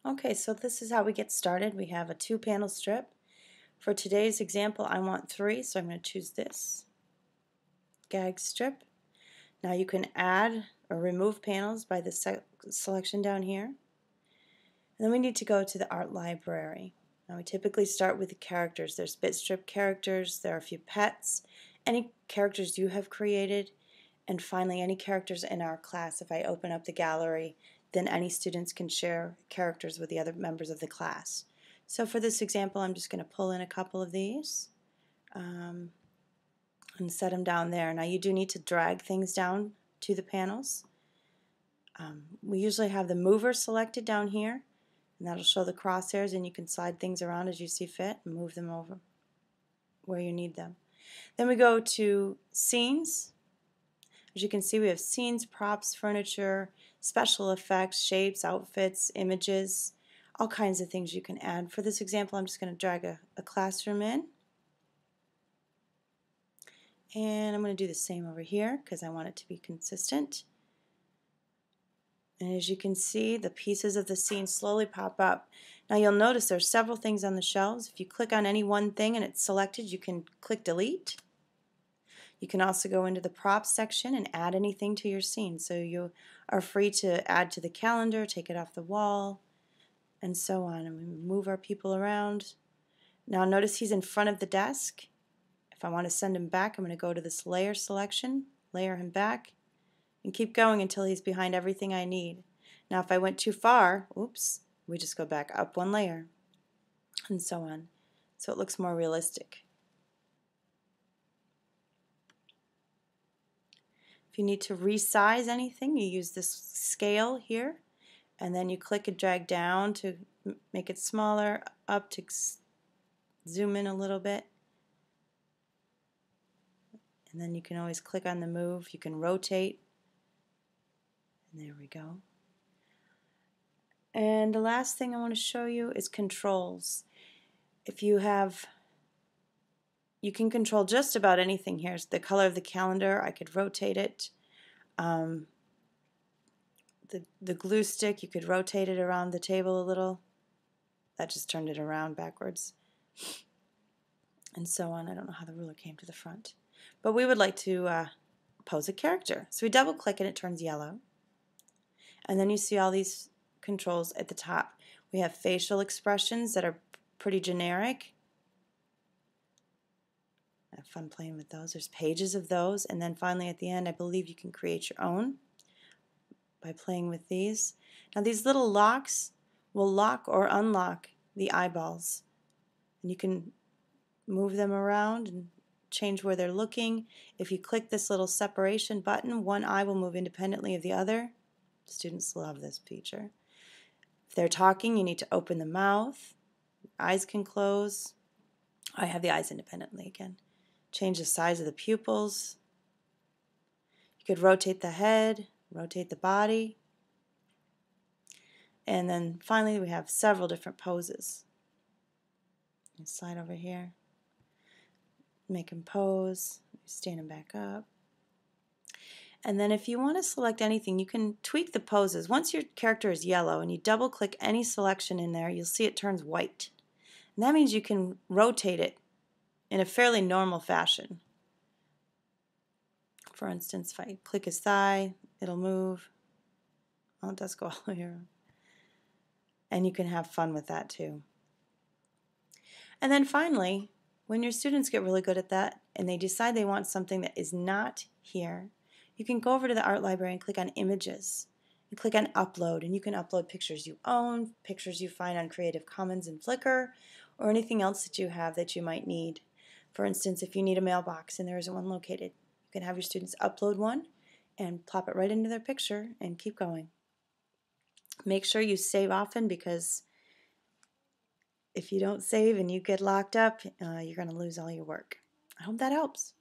Okay, so this is how we get started. We have a 2-panel strip. For today's example, I want 3, so I'm going to choose this gag strip. Now you can add or remove panels by the selection down here. And then we need to go to the art library. Now we typically start with the characters. There's Bitstrip characters, there are a few pets, any characters you have created, and finally any characters in our class. If I open up the gallery, then any students can share characters with the other members of the class. So for this example, I'm just going to pull in a couple of these and set them down there. Now you do need to drag things down to the panels. We usually have the mover selected down here, and that'll show the crosshairs, and you can slide things around as you see fit and move them over where you need them. Then we go to scenes. As you can see, we have scenes, props, furniture, special effects, shapes, outfits, images, all kinds of things you can add. For this example, I'm just going to drag a classroom in. And I'm going to do the same over here because I want it to be consistent. And as you can see, the pieces of the scene slowly pop up. Now you'll notice there's several things on the shelves. If you click on any one thing and it's selected, you can click delete. You can also go into the props section and add anything to your scene. So you are free to add to the calendar, take it off the wall, and so on. And we move our people around. Now notice he's in front of the desk. If I want to send him back, I'm going to go to this layer selection, layer him back, and keep going until he's behind everything I need. Now if I went too far, oops, we just go back up one layer, and so on. So it looks more realistic. If you need to resize anything, you use this scale here, and then you click and drag down to make it smaller, up to zoom in a little bit. And then you can always click on the move. You can rotate. And there we go. And the last thing I want to show you is controls. If you have, you can control just about anything here. It's the color of the calendar. I could rotate it. The glue stick, you could rotate it around the table a little. That just turned it around backwards. And so on. I don't know how the ruler came to the front. But we would like to pose a character. So we double click and it turns yellow. And then you see all these controls at the top. We have facial expressions that are pretty generic. I have fun playing with those. There's pages of those. And then finally at the end, I believe you can create your own by playing with these. Now these little locks will lock or unlock the eyeballs. And you can move them around and change where they're looking. If you click this little separation button, one eye will move independently of the other. Students love this feature. If they're talking, you need to open the mouth. Eyes can close. I have the eyes independently again. Change the size of the pupils. You could rotate the head, rotate the body. And then finally we have several different poses. Slide over here. Make him pose. Stand him back up. And then if you want to select anything, you can tweak the poses. Once your character is yellow and you double click any selection in there, you'll see it turns white. And that means you can rotate it in a fairly normal fashion. For instance, if I click his thigh, it'll move. Oh, it does go all the way around. And you can have fun with that too. And then finally, when your students get really good at that and they decide they want something that is not here, you can go over to the art library and click on images and click on upload, and you can upload pictures you own, pictures you find on Creative Commons and Flickr, or anything else that you have that you might need. For instance, if you need a mailbox and there isn't one located, you can have your students upload one and plop it right into their picture and keep going. Make sure you save often, because if you don't save and you get locked up, you're going to lose all your work. I hope that helps.